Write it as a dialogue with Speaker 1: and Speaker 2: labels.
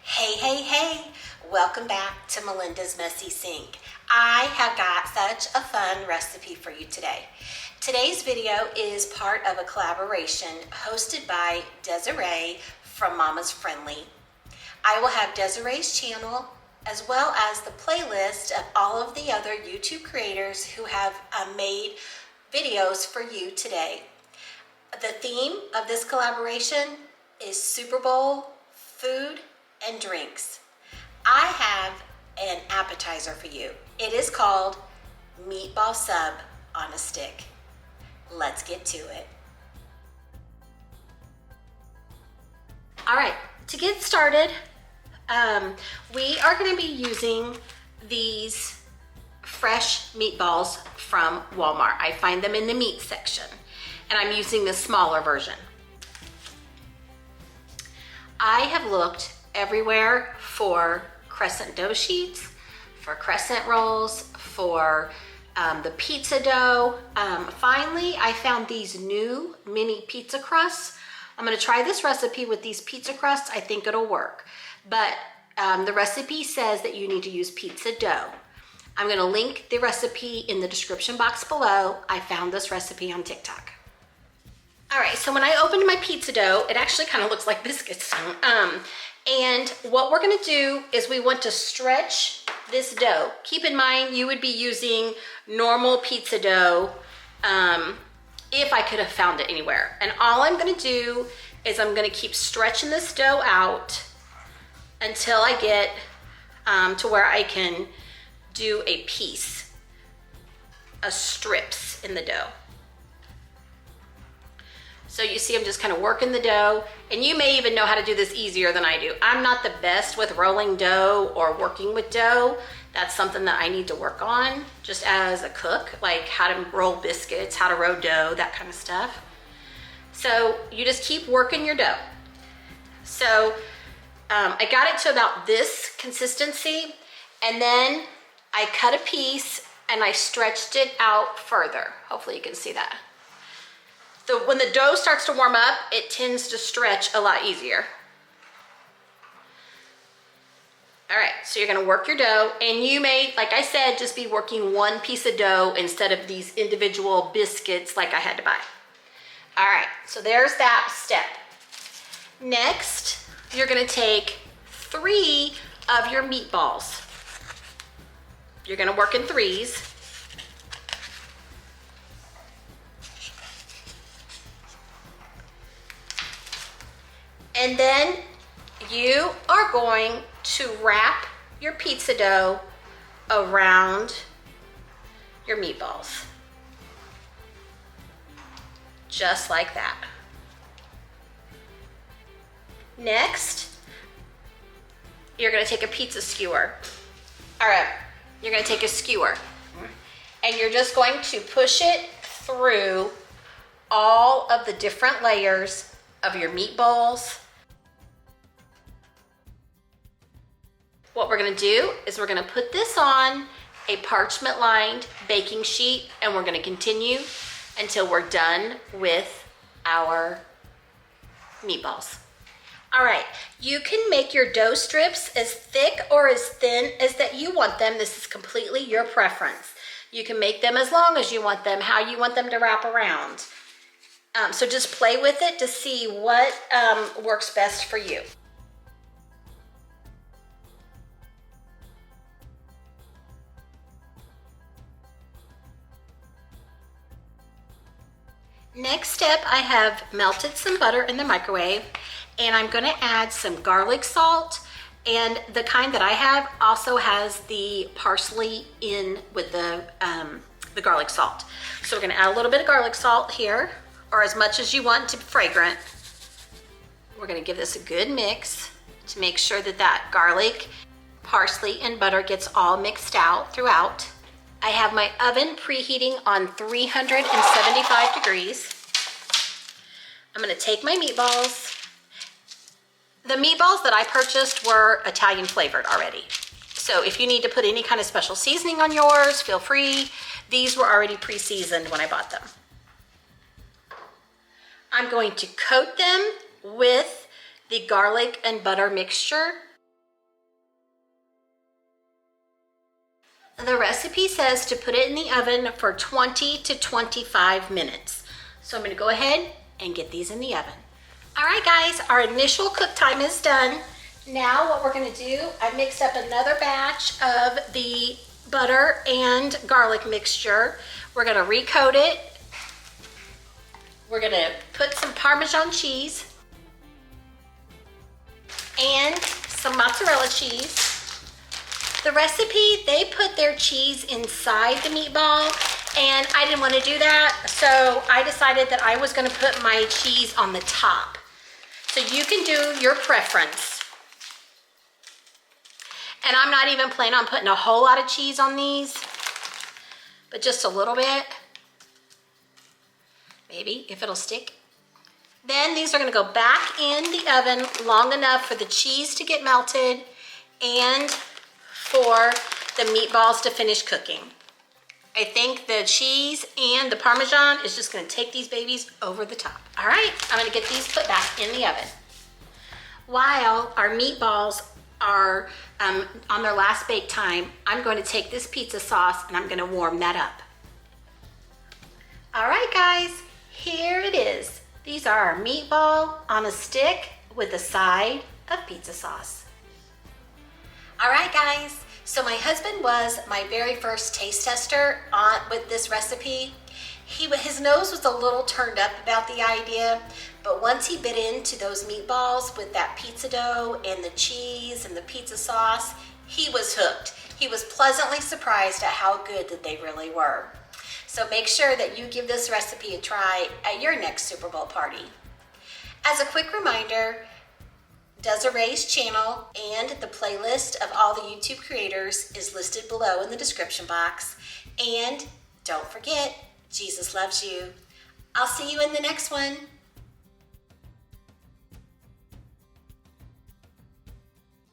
Speaker 1: Hey, hey, hey, welcome back to Melinda's Messy Sink. I have got such a fun recipe for you today. Today's video is part of a collaboration hosted by Desiree from Mama's Friendly. I will have Desiree's channel as well as the playlist of all of the other YouTube creators who have made videos for you today. The theme of this collaboration is Super Bowl food and drinks. I have an appetizer for you. It is called Meatball Sub on a stick. Let's get to it. All right, to get started, we are going to be using these fresh meatballs from Walmart. I find them in the meat section, and I'm using the smaller version. I have looked everywhere for crescent dough sheets, for crescent rolls, for the pizza dough. Finally, I found these new mini pizza crusts. I'm gonna try this recipe with these pizza crusts. I think it'll work. But the recipe says that you need to use pizza dough. I'm gonna link the recipe in the description box below. I found this recipe on TikTok. All right, so when I opened my pizza dough, it actually kind of looks like biscuits. And what we're gonna do is we want to stretch this dough. Keep in mind, you would be using normal pizza dough if I could have found it anywhere. And all I'm gonna do is I'm gonna keep stretching this dough out until I get to where I can do a piece, strips in the dough. So you see I'm just kind of working the dough, and you may even know how to do this easier than I do. I'm not the best with rolling dough or working with dough. That's something that I need to work on just as a cook, like how to roll biscuits, how to roll dough, that kind of stuff. So you just keep working your dough. So I got it to about this consistency, and then I cut a piece and I stretched it out further. Hopefully you can see that. When the dough starts to warm up, it tends to stretch a lot easier. All right, so you're gonna work your dough, and you may, like I said, just be working one piece of dough instead of these individual biscuits like I had to buy. All right, so there's that step. Next, you're gonna take 3 of your meatballs. You're gonna work in threes. And then you are going to wrap your pizza dough around your meatballs. Just like that. Next, you're gonna take a pizza skewer. All right, you're gonna take a skewer, and you're just going to push it through all of the different layers of your meatballs. What we're gonna do is we're gonna put this on a parchment lined baking sheet, and we're gonna continue until we're done with our meatballs. All right, you can make your dough strips as thick or as thin as that you want them. This is completely your preference. You can make them as long as you want them, how you want them to wrap around. So just play with it to see what works best for you. Next step, I have melted some butter in the microwave, and I'm gonna add some garlic salt, and the kind that I have also has the parsley in with the garlic salt. So we're gonna add a little bit of garlic salt here, or as much as you want to be fragrant. We're gonna give this a good mix to make sure that that garlic, parsley, and butter gets all mixed out throughout. I have my oven preheating on 375 degrees. I'm gonna take my meatballs. The meatballs that I purchased were Italian flavored already. So if you need to put any kind of special seasoning on yours, feel free. These were already pre-seasoned when I bought them. I'm going to coat them with the garlic and butter mixture. The recipe says to put it in the oven for 20 to 25 minutes. So I'm gonna go ahead and get these in the oven. All right guys, our initial cook time is done. Now what we're gonna do, I mixed up another batch of the butter and garlic mixture. We're gonna recoat it. We're gonna put some Parmesan cheese and some mozzarella cheese. The recipe, they put their cheese inside the meatball, and I didn't want to do that, so I decided that I was gonna put my cheese on the top. So you can do your preference. And I'm not even planning on putting a whole lot of cheese on these, but just a little bit. Maybe, if it'll stick. Then these are gonna go back in the oven long enough for the cheese to get melted and for the meatballs to finish cooking. I think the cheese and the Parmesan is just gonna take these babies over the top. All right, I'm gonna get these put back in the oven. While our meatballs are on their last bake time, I'm going to take this pizza sauce and I'm gonna warm that up. All right guys, here it is. These are our meatball on a stick with a side of pizza sauce. All right guys, so my husband was my very first taste tester with this recipe. His nose was a little turned up about the idea, but once he bit into those meatballs with that pizza dough and the cheese and the pizza sauce, he was hooked. He was pleasantly surprised at how good that they really were. So make sure that you give this recipe a try at your next Super Bowl party. As a quick reminder, Desiree's channel and the playlist of all the YouTube creators is listed below in the description box. And don't forget, Jesus loves you. I'll see you in the next one.